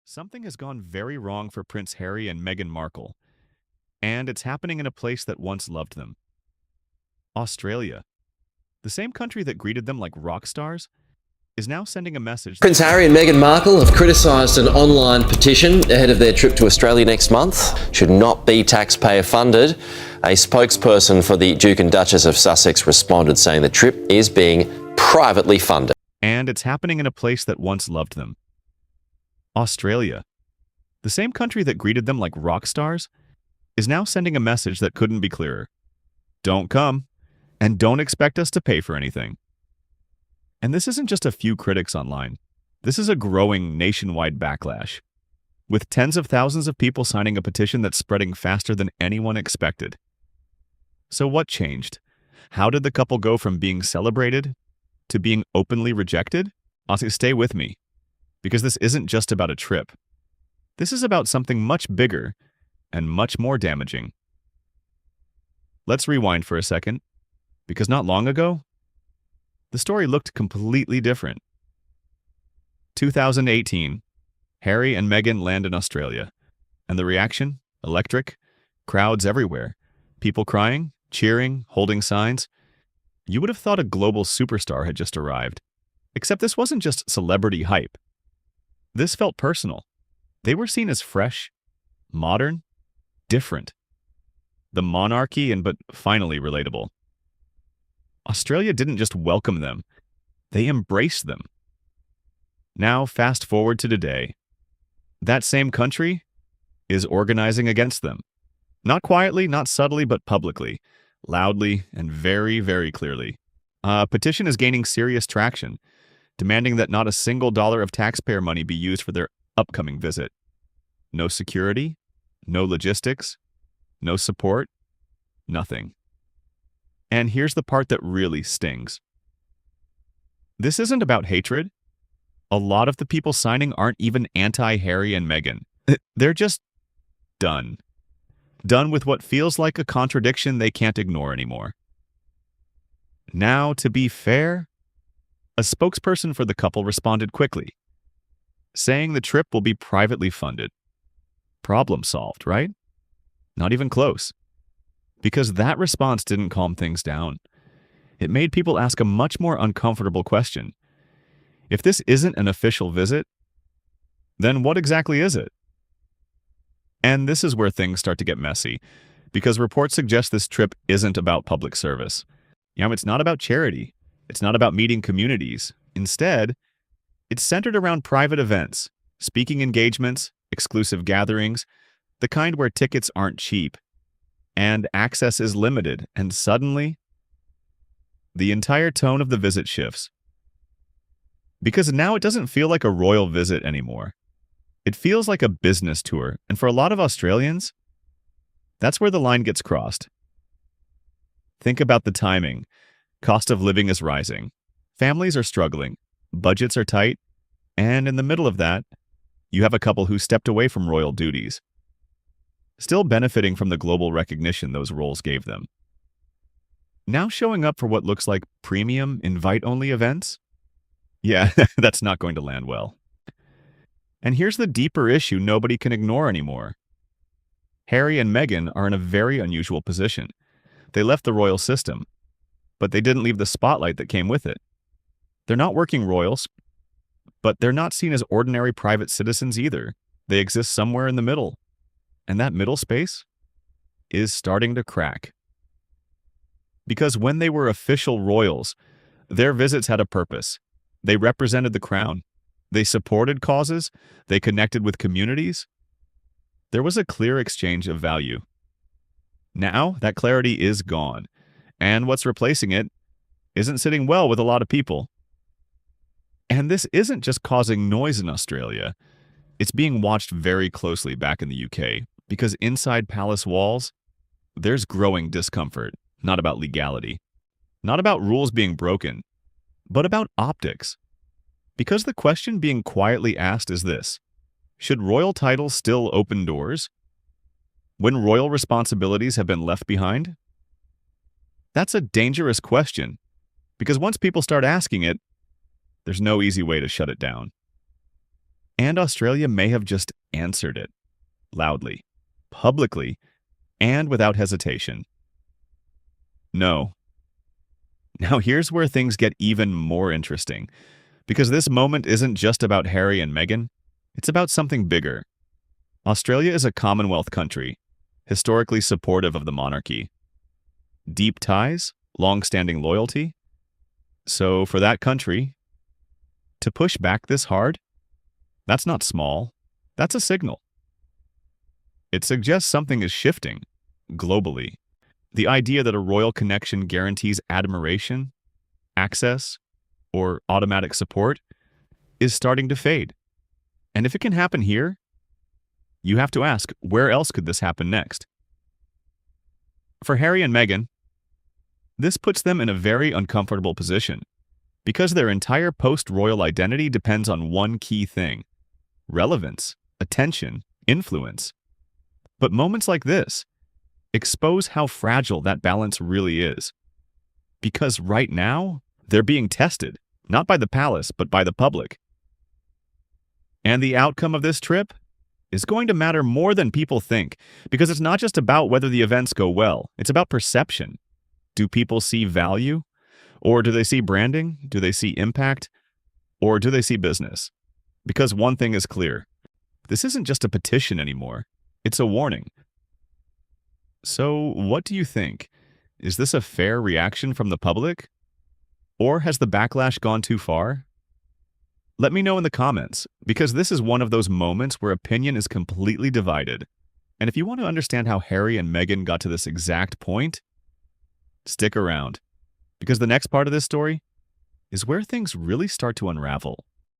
Something has gone very wrong for Prince Harry and Meghan Markle, and it's happening in a place that once loved them. Australia, the same country that greeted them like rock stars, is now sending a message that Prince Harry and Meghan Markle have criticised an online petition ahead of their trip to Australia next month. Should not be taxpayer funded. A spokesperson for the Duke and Duchess of Sussex responded saying the trip is being privately funded. and it's happening in a place that once loved them. Australia, the same country that greeted them like rock stars, is now sending a message that couldn't be clearer. Don't come, and don't expect us to pay for anything. And this isn't just a few critics online. This is a growing nationwide backlash, with tens of thousands of people signing a petition that's spreading faster than anyone expected. So what changed? How did the couple go from being celebrated to being openly rejected? Honestly, stay with me, because this isn't just about a trip. This is about something much bigger and much more damaging. Let's rewind for a second, because not long ago, the story looked completely different. 2018, Harry and Meghan land in Australia, and the reaction? Electric, crowds everywhere, people crying, cheering, holding signs. You would have thought a global superstar had just arrived. Except this wasn't just celebrity hype. This felt personal. They were seen as fresh, modern, different. The monarchy but finally relatable. Australia didn't just welcome them, they embraced them. Now, fast forward to today. That same country is organizing against them. Not quietly, not subtly, but publicly, loudly, and very, very clearly. A petition is gaining serious traction, demanding that not a single dollar of taxpayer money be used for their upcoming visit. No security, no logistics, no support, nothing. And here's the part that really stings. This isn't about hatred. A lot of the people signing aren't even anti-Harry and Meghan. They're just done. Done with what feels like a contradiction they can't ignore anymore. Now, to be fair, a spokesperson for the couple responded quickly, saying the trip will be privately funded. Problem solved, right? Not even close. Because that response didn't calm things down. It made people ask a much more uncomfortable question. If this isn't an official visit, then what exactly is it? And this is where things start to get messy, because reports suggest this trip isn't about public service. It's not about charity. It's not about meeting communities. Instead, it's centered around private events, speaking engagements, exclusive gatherings, the kind where tickets aren't cheap, and access is limited, and suddenly, the entire tone of the visit shifts. Because now it doesn't feel like a royal visit anymore. It feels like a business tour, and for a lot of Australians, that's where the line gets crossed. Think about the timing. Cost of living is rising. Families are struggling. Budgets are tight. And in the middle of that, you have a couple who stepped away from royal duties, still benefiting from the global recognition those roles gave them. Now showing up for what looks like premium, invite-only events? Yeah, that's not going to land well. And here's the deeper issue nobody can ignore anymore. Harry and Meghan are in a very unusual position. They left the royal system, but they didn't leave the spotlight that came with it. They're not working royals, but they're not seen as ordinary private citizens either. They exist somewhere in the middle. And that middle space is starting to crack. Because when they were official royals, their visits had a purpose. They represented the crown. They supported causes. They connected with communities. There was a clear exchange of value. Now, that clarity is gone, and what's replacing it isn't sitting well with a lot of people. And this isn't just causing noise in Australia. It's being watched very closely back in the UK, because inside palace walls, there's growing discomfort, not about legality, not about rules being broken, but about optics. Because the question being quietly asked is this: should royal titles still open doors when royal responsibilities have been left behind? That's a dangerous question, because once people start asking it, there's no easy way to shut it down. And Australia may have just answered it loudly, publicly, and without hesitation. No. Now here's where things get even more interesting, because this moment isn't just about Harry and Meghan, it's about something bigger. Australia is a Commonwealth country, historically supportive of the monarchy. Deep ties, long-standing loyalty. So for that country, to push back this hard, that's not small, that's a signal. It suggests something is shifting, globally. The idea that a royal connection guarantees admiration, access, or automatic support is starting to fade. And if it can happen here, you have to ask, where else could this happen next? For Harry and Meghan, this puts them in a very uncomfortable position, because their entire post-royal identity depends on one key thing: relevance, attention, influence. But moments like this expose how fragile that balance really is. Because right now, they're being tested, not by the palace, but by the public. And the outcome of this trip is going to matter more than people think, because it's not just about whether the events go well, it's about perception. Do people see value? Or do they see branding? Do they see impact? Or do they see business? Because one thing is clear: this isn't just a petition anymore, it's a warning. So, what do you think? Is this a fair reaction from the public? Or has the backlash gone too far? Let me know in the comments, because this is one of those moments where opinion is completely divided. And if you want to understand how Harry and Meghan got to this exact point, stick around, because the next part of this story is where things really start to unravel.